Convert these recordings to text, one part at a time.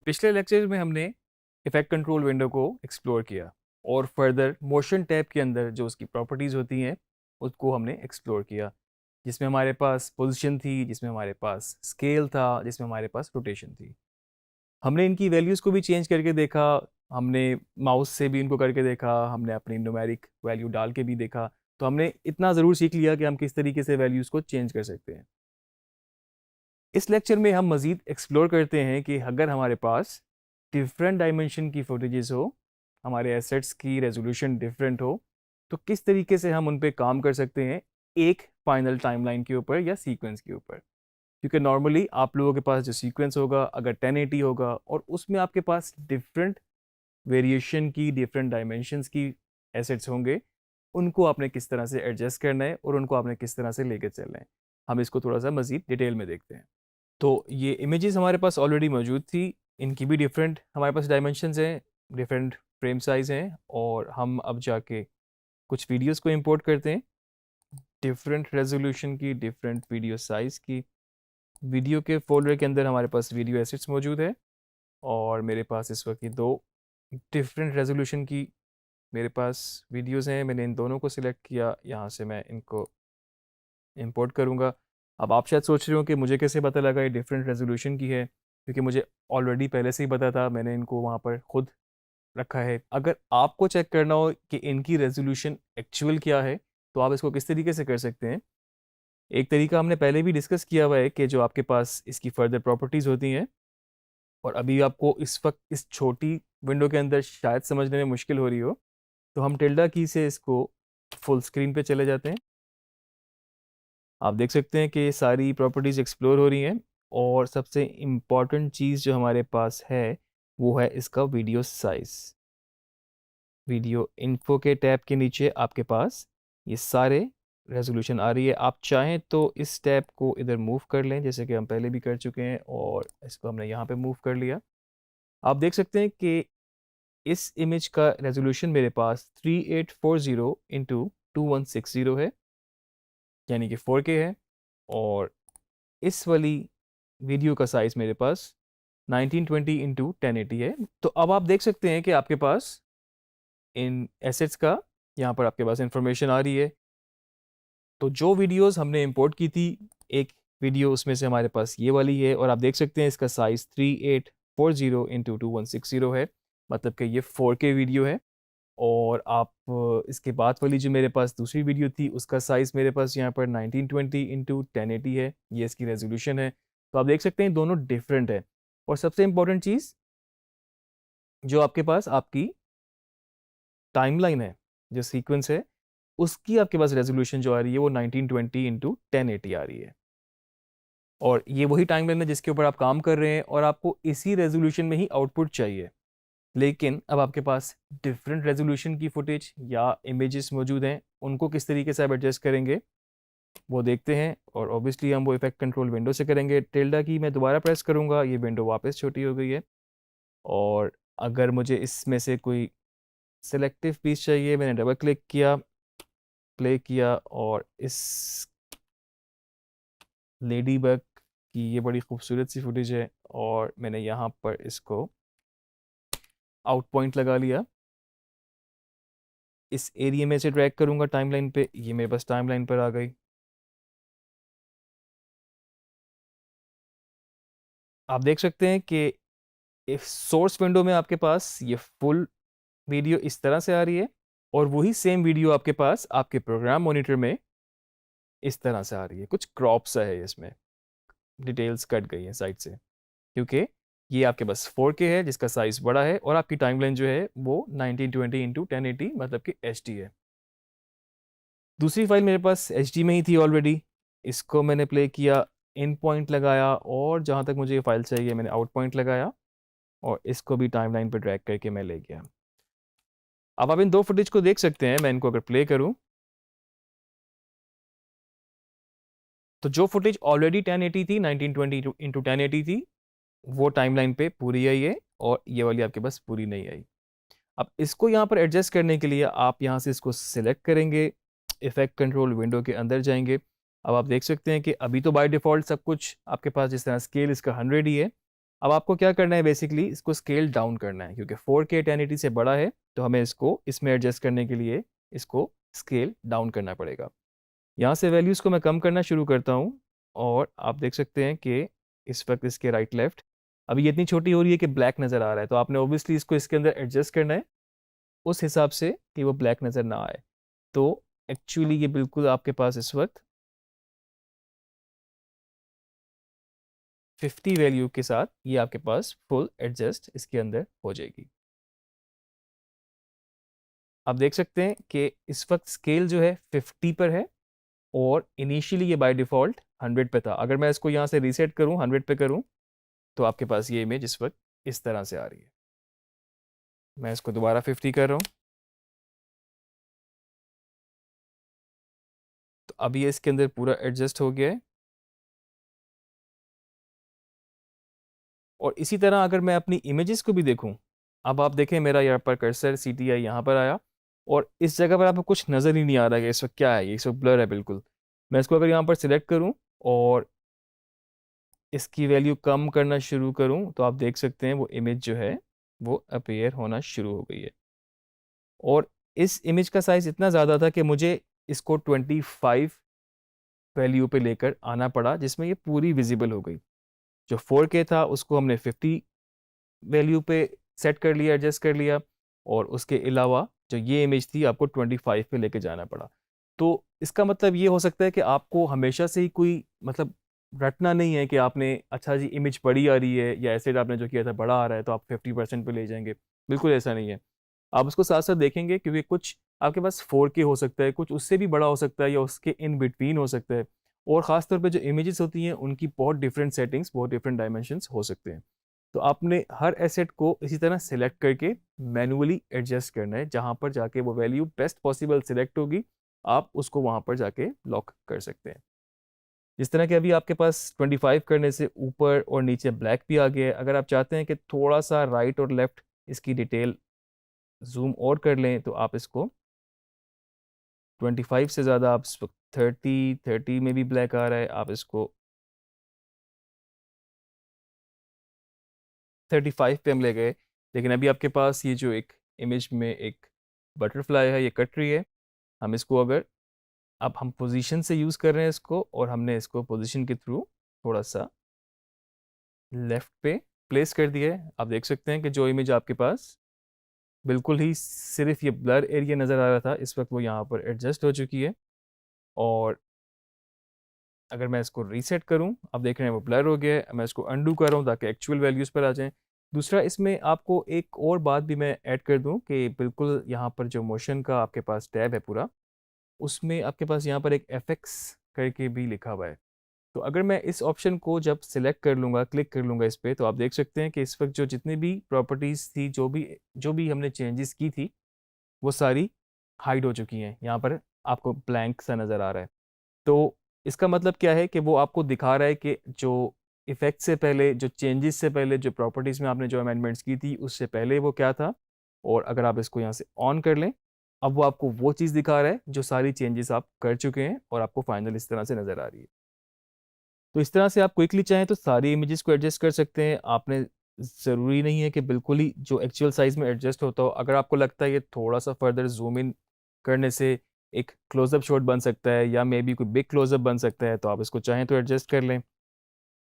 पिछले लेक्चर में हमने इफेक्ट कंट्रोल विंडो को एक्सप्लोर किया और फर्दर मोशन टैब के अंदर जो उसकी प्रॉपर्टीज़ होती हैं उसको हमने एक्सप्लोर किया, जिसमें हमारे पास पोजीशन थी, जिसमें हमारे पास स्केल था, जिसमें हमारे पास रोटेशन थी। हमने इनकी वैल्यूज़ को भी चेंज करके देखा, हमने माउस से भी इनको करके देखा, हमने अपनी न्यूमेरिक वैल्यू डाल के भी देखा। तो हमने इतना ज़रूर सीख लिया कि हम किस तरीके से वैल्यूज़ को चेंज कर सकते हैं। इस लेक्चर में हम मज़ीद एक्सप्लोर करते हैं कि अगर हमारे पास डिफरेंट डायमेंशन की फुटेजेस हो, हमारे एसेट्स की रेजोल्यूशन डिफरेंट हो, तो किस तरीके से हम उन पे काम कर सकते हैं एक फाइनल टाइमलाइन के ऊपर या सीक्वेंस के ऊपर। क्योंकि नॉर्मली आप लोगों के पास जो सीक्वेंस होगा अगर 1080 होगा और उसमें आपके पास डिफरेंट वेरिएशन की, डिफरेंट डायमेंशंस की एसेट्स होंगे, उनको आपने किस तरह से एडजस्ट करना है और उनको आपने किस तरह से लेकर चलना है। हम इसको थोड़ा सा मज़ीद डिटेल में देखते हैं। तो ये इमेजेस हमारे पास ऑलरेडी मौजूद थी, इनकी भी डिफरेंट हमारे पास डायमेंशंस हैं, डिफरेंट फ्रेम साइज़ हैं और हम अब जाके कुछ वीडियोस को इंपोर्ट करते हैं, डिफरेंट रेजोल्यूशन की, डिफरेंट वीडियो साइज़ की। वीडियो के फोल्डर के अंदर हमारे पास वीडियो एसेट्स मौजूद है और मेरे पास इस वक्त दो डिफरेंट रेजोल्यूशन की मेरे पास वीडियोस हैं। मैंने इन दोनों को सिलेक्ट किया, यहाँ से मैं इनको इंपोर्ट करूँगा। अब आप शायद सोच रहे हो कि मुझे कैसे पता लगा ये डिफरेंट रेजोल्यूशन की है, क्योंकि मुझे ऑलरेडी पहले से ही पता था, मैंने इनको वहाँ पर खुद रखा है। अगर आपको चेक करना हो कि इनकी रेजोल्यूशन एक्चुअल क्या है, तो आप इसको किस तरीके से कर सकते हैं। एक तरीका हमने पहले भी डिस्कस किया हुआ है कि जो आपके पास इसकी फर्दर प्रॉपर्टीज़ होती हैं, और अभी आपको इस वक्त इस छोटी विंडो के अंदर शायद समझने में मुश्किल हो रही हो, तो हम टिल्डा की से इसको फुल स्क्रीन पे चले जाते हैं। आप देख सकते हैं कि सारी प्रॉपर्टीज़ एक्सप्लोर हो रही हैं और सबसे इम्पॉर्टेंट चीज़ जो हमारे पास है वो है इसका वीडियो साइज़। वीडियो इन्फो के टैब के नीचे आपके पास ये सारे रेजोल्यूशन आ रही है। आप चाहें तो इस टैब को इधर मूव कर लें, जैसे कि हम पहले भी कर चुके हैं, और इसको हमने यहाँ पे मूव कर लिया। आप देख सकते हैं कि इस इमेज का रेजोल्यूशन मेरे पास 3840 इंटू 2160 है, यानी कि 4K है। और इस वाली वीडियो का साइज़ मेरे पास 1920 इंटू 1080 है। तो अब आप देख सकते हैं कि आपके पास इन एसेट्स का यहाँ पर आपके पास इंफॉर्मेशन आ रही है। तो जो वीडियोस हमने इंपोर्ट की थी, एक वीडियो उसमें से हमारे पास ये वाली है और आप देख सकते हैं इसका साइज़ 3840 इंटू 2160 है, मतलब कि ये 4K वीडियो है। और आप इसके बाद वाली जो मेरे पास दूसरी वीडियो थी उसका साइज़ मेरे पास यहाँ पर 1920 इंटू 1080 है, ये इसकी रेजोल्यूशन है। तो आप देख सकते हैं दोनों डिफरेंट है। और सबसे इम्पोर्टेंट चीज़, जो आपके पास आपकी टाइमलाइन है, जो सीक्वेंस है, उसकी आपके पास रेजोल्यूशन जो आ रही है वो 1920 इंटू 1080 आ रही है। और ये वही टाइमलाइन है जिसके ऊपर आप काम कर रहे हैं और आपको इसी रेजोल्यूशन में ही आउटपुट चाहिए। लेकिन अब आपके पास डिफरेंट रेजोल्यूशन की फुटेज या इमेजेस मौजूद हैं, उनको किस तरीके से आप एडजस्ट करेंगे वो देखते हैं। और ऑब्वियसली हम वो इफेक्ट कंट्रोल विंडो से करेंगे। टिल्डा की मैं दोबारा प्रेस करूँगा, ये विंडो वापस छोटी हो गई है। और अगर मुझे इसमें से कोई सिलेक्टिव पीस चाहिए, मैंने डबल क्लिक किया, प्ले किया, और इस लेडी बग की ये बड़ी खूबसूरत सी फुटेज है और मैंने यहाँ पर इसको आउट पॉइंट लगा लिया। इस एरिया में से ड्रैग करूँगा टाइमलाइन पे, ये मेरे पास टाइमलाइन पर आ गई। आप देख सकते हैं कि इस सोर्स विंडो में आपके पास ये फुल वीडियो इस तरह से आ रही है और वही सेम वीडियो आपके पास आपके प्रोग्राम मॉनिटर में इस तरह से आ रही है। कुछ क्रॉप सा है, इसमें डिटेल्स कट गई हैं साइड से, क्योंकि ये आपके पास 4K है जिसका साइज़ बड़ा है और आपकी टाइमलाइन जो है वो 1920 इंटू 1080 मतलब कि HD है। दूसरी फाइल मेरे पास HD में ही थी ऑलरेडी, इसको मैंने प्ले किया, इन पॉइंट लगाया और जहाँ तक मुझे ये फाइल चाहिए मैंने आउट पॉइंट लगाया और इसको भी टाइमलाइन पर ड्रैग करके मैं ले गया। अब आप इन दो फुटेज को देख सकते हैं। मैं इनको अगर प्ले करूं तो जो फुटेज ऑलरेडी 1080 थी, 1920 इंटू 1080 थी, वो टाइमलाइन पे पूरी आई है और ये वाली आपके पास पूरी नहीं आई। अब इसको यहाँ पर एडजस्ट करने के लिए आप यहाँ से इसको सिलेक्ट करेंगे, इफेक्ट कंट्रोल विंडो के अंदर जाएंगे। अब आप देख सकते हैं कि अभी तो बाय डिफ़ॉल्ट सब कुछ आपके पास जिस तरह स्केल इसका 100 ही है। अब आपको क्या करना है, बेसिकली इसको स्केल डाउन करना है, क्योंकि 4K 1080 से बड़ा है, तो हमें इसको इसमें एडजस्ट करने के लिए इसको स्केल डाउन करना पड़ेगा। यहाँ से वैल्यूज़ को मैं कम करना शुरू करता हूँ, और आप देख सकते हैं कि इस वक्त इसके राइट लेफ्ट अभी ये इतनी छोटी हो रही है कि ब्लैक नज़र आ रहा है, तो आपने ऑब्वियसली इसको इसके अंदर एडजस्ट करना है उस हिसाब से कि वो ब्लैक नज़र ना आए। तो एक्चुअली ये बिल्कुल आपके पास इस वक्त 50 वैल्यू के साथ ये आपके पास फुल एडजस्ट इसके अंदर हो जाएगी। आप देख सकते हैं कि इस वक्त स्केल जो है 50 पर है, और इनिशियली ये बाय डिफ़ॉल्ट 100 पे था। अगर मैं इसको यहाँ से रीसेट करूँ, 100 पे करूँ, तो आपके पास ये इमेज इस वक्त इस तरह से आ रही है। मैं इसको दोबारा 50 कर रहा हूँ, तो अब ये इसके अंदर पूरा एडजस्ट हो गया है। और इसी तरह अगर मैं अपनी इमेजेस को भी देखूं, अब आप देखें मेरा यहाँ पर कर्सर CTI यहाँ पर आया, और इस जगह पर आपको कुछ नज़र ही नहीं आ रहा है कि इस वक्त क्या है, ये इस वक्त ब्लर है बिल्कुल। मैं इसको अगर यहाँ पर सिलेक्ट करूँ और इसकी वैल्यू कम करना शुरू करूँ, तो आप देख सकते हैं वो इमेज जो है वो अपीयर होना शुरू हो गई है। और इस इमेज का साइज़ इतना ज़्यादा था कि मुझे इसको 25 वैल्यू पे लेकर आना पड़ा, जिसमें ये पूरी विजिबल हो गई। जो 4K था उसको हमने 50 वैल्यू पे सेट कर लिया, एडजस्ट कर लिया, और उसके अलावा जो ये इमेज थी आपको 25 पे लेके जाना पड़ा। तो इसका मतलब ये हो सकता है कि आपको हमेशा से ही कोई मतलब रटना नहीं है कि आपने अच्छा जी इमेज बड़ी आ रही है, या एसेट आपने जो किया था बड़ा आ रहा है तो आप 50% पे ले जाएंगे। बिल्कुल ऐसा नहीं है। आप उसको साथ साथ देखेंगे, क्योंकि कुछ आपके पास 4K हो सकता है, कुछ उससे भी बड़ा हो सकता है, या उसके इन बिटवीन हो सकता है। और ख़ास तौर पे जो इमेजेस होती हैं उनकी बहुत डिफरेंट सेटिंग्स, बहुत डिफरेंट डायमेंशंस हो सकते हैं। तो आपने हर एसेट को इसी तरह सेलेक्ट करके मैनुअली एडजस्ट करना है, जहाँ पर जाके वो वैल्यू बेस्ट पॉसिबल सिलेक्ट होगी, आप उसको वहाँ पर जाके लॉक कर सकते हैं। जिस तरह के अभी आपके पास 25 करने से ऊपर और नीचे ब्लैक भी आ गया है। अगर आप चाहते हैं कि थोड़ा सा राइट और लेफ्ट इसकी डिटेल जूम और कर लें, तो आप इसको 25 से ज़्यादा, आप 30 में भी ब्लैक आ रहा है, आप इसको 35 पे हम ले गए। लेकिन अभी आपके पास ये जो एक इमेज में एक बटरफ्लाई है, ये कट रही है। हम इसको अगर अब हम पोजीशन से यूज़ कर रहे हैं इसको, और हमने इसको पोजीशन के थ्रू थोड़ा सा लेफ्ट पे प्लेस कर दिया है। आप देख सकते हैं कि जो इमेज आपके पास बिल्कुल ही सिर्फ ये ब्लर एरिया नज़र आ रहा था, इस वक्त वो यहाँ पर एडजस्ट हो चुकी है। और अगर मैं इसको रीसेट करूं, आप देख रहे हैं वो ब्लर हो गया है। मैं इसको अंडू कर रहा हूं ताकि एक्चुअल वैल्यूज़ पर आ जाएं। दूसरा, इसमें आपको एक और बात भी मैं ऐड कर दूं कि बिल्कुल यहाँ पर जो मोशन का आपके पास टैब है पूरा, उसमें आपके पास यहाँ पर एक FX करके भी लिखा हुआ है। तो अगर मैं इस ऑप्शन को जब सिलेक्ट कर लूँगा, क्लिक कर लूँगा इस पर, तो आप देख सकते हैं कि इस वक्त जो जितनी भी प्रॉपर्टीज़ थी, जो भी हमने चेंजेस की थी, वो सारी हाइड हो चुकी हैं। यहाँ पर आपको ब्लैंक सा नज़र आ रहा है। तो इसका मतलब क्या है कि वो आपको दिखा रहा है कि जो इफ़ेक्ट से पहले, जो चेंजेस से पहले, जो प्रॉपर्टीज़ में आपने जो अमेंडमेंट्स की थी, उससे पहले वो क्या था। और अगर आप इसको यहाँ से ऑन कर लें, अब वो आपको वो चीज़ दिखा रहा है जो सारी चेंजेस आप कर चुके हैं, और आपको फाइनल इस तरह से नज़र आ रही है। तो इस तरह से आप क्विकली चाहें तो सारी इमेजेस को एडजस्ट कर सकते हैं। आपने ज़रूरी नहीं है कि बिल्कुल ही जो एक्चुअल साइज़ में एडजस्ट होता हो। अगर आपको लगता है ये थोड़ा सा फर्दर जूम इन करने से एक क्लोजअप शॉट बन सकता है, या मे बी कोई बिग क्लोजअप बन सकता है, तो आप इसको चाहें तो एडजस्ट कर लें।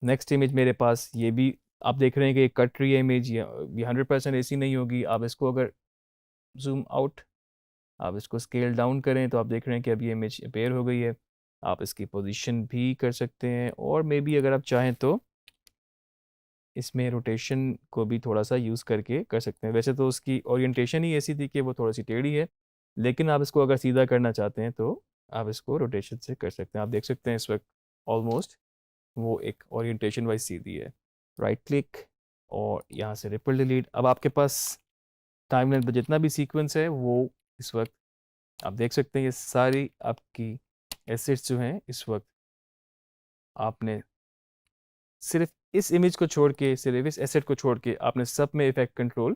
नेक्स्ट इमेज मेरे पास ये भी आप देख रहे हैं कि कट रही है इमेज, ये 100% ऐसी नहीं होगी। आप इसको अगर जूम आउट, आप इसको स्केल डाउन करें, तो आप देख रहे हैं कि अब ये इमेज अपेयर हो गई है। आप इसकी पोजीशन भी कर सकते हैं, और मे बी अगर आप चाहें तो इसमें रोटेशन को भी थोड़ा सा यूज़ करके कर सकते हैं। वैसे तो उसकी ओरिएंटेशन ही ऐसी थी कि वो थोड़ी सी टेढ़ी है, लेकिन आप इसको अगर सीधा करना चाहते हैं तो आप इसको रोटेशन से कर सकते हैं। आप देख सकते हैं इस वक्त ऑलमोस्ट वो एक ओरिएंटेशन वाइज सीधी है। राइट क्लिक, और यहाँ से रिपल डिलीट। अब आपके पास टाइमलाइन पर जितना भी सीक्वेंस है वो इस वक्त आप देख सकते हैं, ये सारी आपकी एसेट्स जो हैं इस वक्त आपने सिर्फ इस इमेज को छोड़ के, सिर्फ इस एसेट को छोड़ के, आपने सब में इफेक्ट कंट्रोल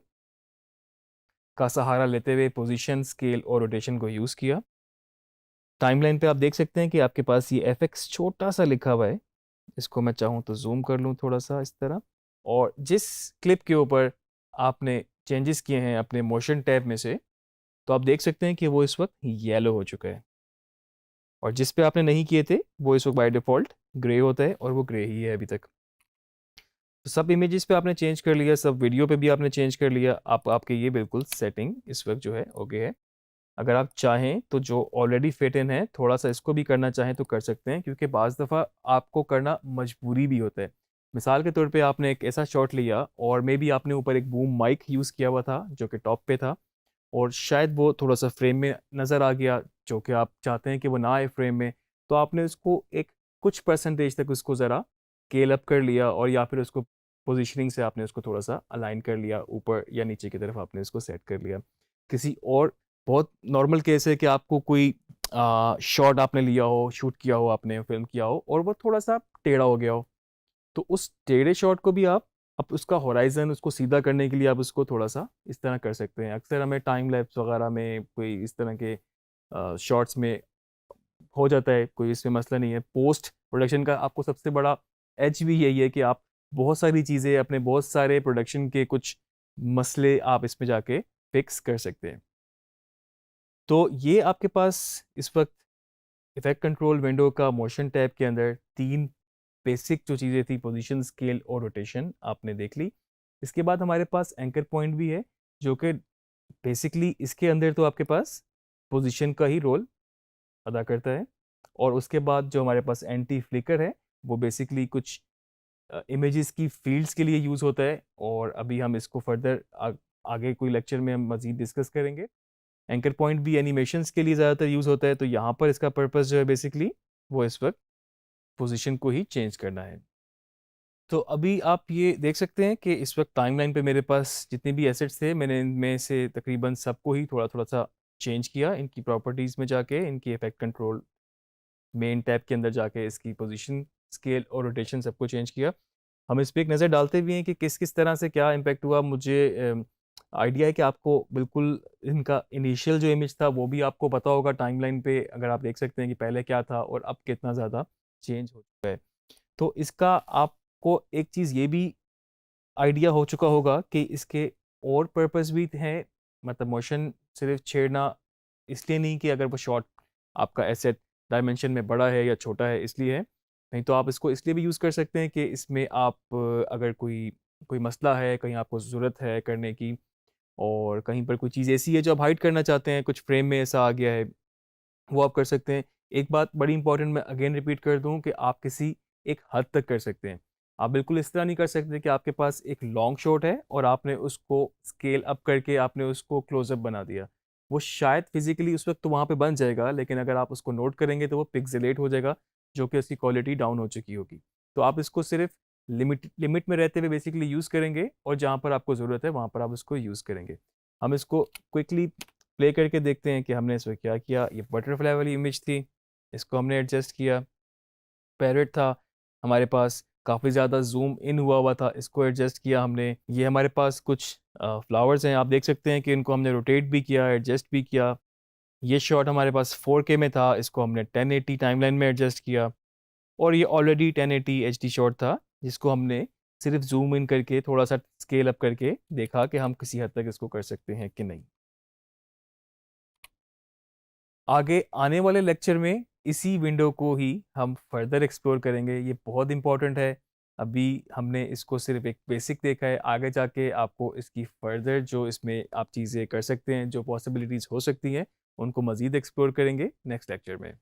का सहारा लेते हुए पोजीशन, स्केल और रोटेशन को यूज़ किया। टाइमलाइन पे आप देख सकते हैं कि आपके पास ये FX छोटा सा लिखा हुआ है। इसको मैं चाहूँ तो जूम कर लूँ थोड़ा सा इस तरह, और जिस क्लिप के ऊपर आपने चेंजेस किए हैं अपने मोशन टैब में से, तो आप देख सकते हैं कि वो इस वक्त येलो हो चुका है, और जिस पे आपने नहीं किए थे वो इस वक्त बाय डिफ़ॉल्ट ग्रे होता है, और वो ग्रे ही है अभी तक। तो सब इमेजेस पे आपने चेंज कर लिया, सब वीडियो पे भी आपने चेंज कर लिया, आपके ये बिल्कुल सेटिंग इस वक्त जो है ओके है। अगर आप चाहें तो जो ऑलरेडी फिट इन है थोड़ा सा इसको भी करना चाहें तो कर सकते हैं, क्योंकि बाज़ दफ़ा आपको करना मजबूरी भी होता है। मिसाल के तौर पे आपने एक ऐसा शॉट लिया और मे बी आपने ऊपर एक बूम माइक यूज़ किया हुआ था जो कि टॉप पे था, और शायद वो थोड़ा सा फ्रेम में नज़र आ गया जो कि आप चाहते हैं कि वो ना आए फ्रेम में, तो आपने उसको एक कुछ परसेंटेज तक उसको ज़रा स्केल अप कर लिया, और या फिर उसको पोजीशनिंग से आपने उसको थोड़ा सा अलाइन कर लिया, ऊपर या नीचे की तरफ आपने उसको सेट कर लिया। किसी और बहुत नॉर्मल केस है कि आपको कोई शॉट आपने लिया हो, शूट किया हो, आपने फिल्म किया हो और वो थोड़ा सा टेढ़ा हो गया हो, तो उस टेढ़े शॉट को भी आप अब उसका होराइजन उसको सीधा करने के लिए आप उसको थोड़ा सा इस तरह कर सकते हैं। अक्सर हमें टाइम लैप्स वगैरह में कोई इस तरह के शॉट्स में हो जाता है, कोई इसमें मसला नहीं है। पोस्ट प्रोडक्शन का आपको सबसे बड़ा एज भी यही है कि आप बहुत सारी चीज़ें अपने बहुत सारे प्रोडक्शन के कुछ मसले आप इसमें जाके फिक्स कर सकते हैं। तो ये आपके पास इस वक्त इफेक्ट कंट्रोल विंडो का मोशन टैब के अंदर 3 बेसिक जो चीज़ें थी, पोजीशन, स्केल और रोटेशन, आपने देख ली। इसके बाद हमारे पास एंकर पॉइंट भी है, जो कि बेसिकली इसके अंदर तो आपके पास पोजीशन का ही रोल अदा करता है, और उसके बाद जो हमारे पास एंटी फ्लिकर है वो बेसिकली कुछ इमेजेस की फील्ड्स के लिए यूज़ होता है, और अभी हम इसको फर्दर आगे कोई लेक्चर में हम मज़ीद डिस्कस करेंगे। एंकर पॉइंट भी एनिमेशंस के लिए ज़्यादातर यूज़ होता है, तो यहाँ पर इसका पर्पस जो है बेसिकली वो इस वक्त पोजीशन को ही चेंज करना है। तो अभी आप ये देख सकते हैं कि इस वक्त टाइमलाइन पे मेरे पास जितने भी एसेट्स थे मैंने इनमें से तकरीबन सबको ही थोड़ा-थोड़ा सा चेंज किया, इनकी प्रॉपर्टीज़ में जाके, इनकी इफेक्ट कंट्रोल मेन टैब के अंदर जाके इसकी पोजीशन, स्केल और रोटेशन सबको चेंज किया। हम इस पे एक नज़र डालते भी हैं कि किस-किस तरह से क्या इम्पैक्ट हुआ। मुझे आइडिया है कि आपको बिल्कुल इनका इनिशियल जो इमेज था वो भी आपको पता होगा टाइमलाइन पे, अगर आप देख सकते हैं कि पहले क्या था और अब कितना ज़्यादा चेंज हो चुका है। तो इसका आपको एक चीज़ ये भी आइडिया हो चुका होगा कि इसके और पर्पस भी हैं, मतलब मोशन सिर्फ छेड़ना इसलिए नहीं कि अगर वो शॉट आपका एसेट डायमेंशन में बड़ा है या छोटा है इसलिए है, नहीं तो आप इसको इसलिए भी यूज़ कर सकते हैं कि इसमें आप अगर कोई कोई मसला है, कहीं आपको ज़रूरत है करने की, और कहीं पर कोई चीज़ ऐसी है जो आप हाइड करना चाहते हैं, कुछ फ्रेम में ऐसा आ गया है, वो आप कर सकते हैं। एक बात बड़ी इंपॉर्टेंट मैं अगेन रिपीट कर दूँ कि आप किसी एक हद तक कर सकते हैं। आप बिल्कुल इस तरह नहीं कर सकते कि आपके पास एक लॉन्ग शॉट है और आपने उसको स्केल अप करके आपने उसको क्लोज़अप बना दिया। वो शायद फिज़िकली उस वक़्त तो वहाँ पे बन जाएगा, लेकिन अगर आप उसको नोट करेंगे तो वो पिक्सेलेट हो जाएगा, जो कि उसकी क्वालिटी डाउन हो चुकी होगी। तो आप इसको सिर्फ़ लिमिट लिमिट में रहते हुए बेसिकली यूज़ करेंगे, और जहाँ पर आपको ज़रूरत है वहाँ पर आप उसको यूज़ करेंगे। हम इसको क्विकली प्ले करके देखते हैं कि हमने इसमें क्या किया। ये बटरफ्लाई वाली इमेज थी, इसको हमने एडजस्ट किया। पैरेट था हमारे पास, काफ़ी ज़्यादा ज़ूम इन हुआ हुआ था, इसको एडजस्ट किया हमने। ये हमारे पास कुछ फ्लावर्स हैं, आप देख सकते हैं कि इनको हमने रोटेट भी किया, एडजस्ट भी किया। ये शॉट हमारे पास 4K में था, इसको हमने 1080 टाइमलाइन में एडजस्ट किया, और ये ऑलरेडी 1080 एचडी शॉट था, जिसको हमने सिर्फ ज़ूम इन करके थोड़ा-सा स्केल अप करके देखा कि हम किसी हद तक इसको कर सकते हैं कि नहीं। आगे आने वाले लेक्चर में इसी विंडो को ही हम फर्दर एक्सप्लोर करेंगे। ये बहुत इम्पोर्टेंट है। अभी हमने इसको सिर्फ एक बेसिक देखा है, आगे जाके आपको इसकी फर्दर जो इसमें आप चीज़ें कर सकते हैं, जो पॉसिबिलिटीज़ हो सकती हैं, उनको मज़ीद एक्सप्लोर करेंगे नेक्स्ट लेक्चर में।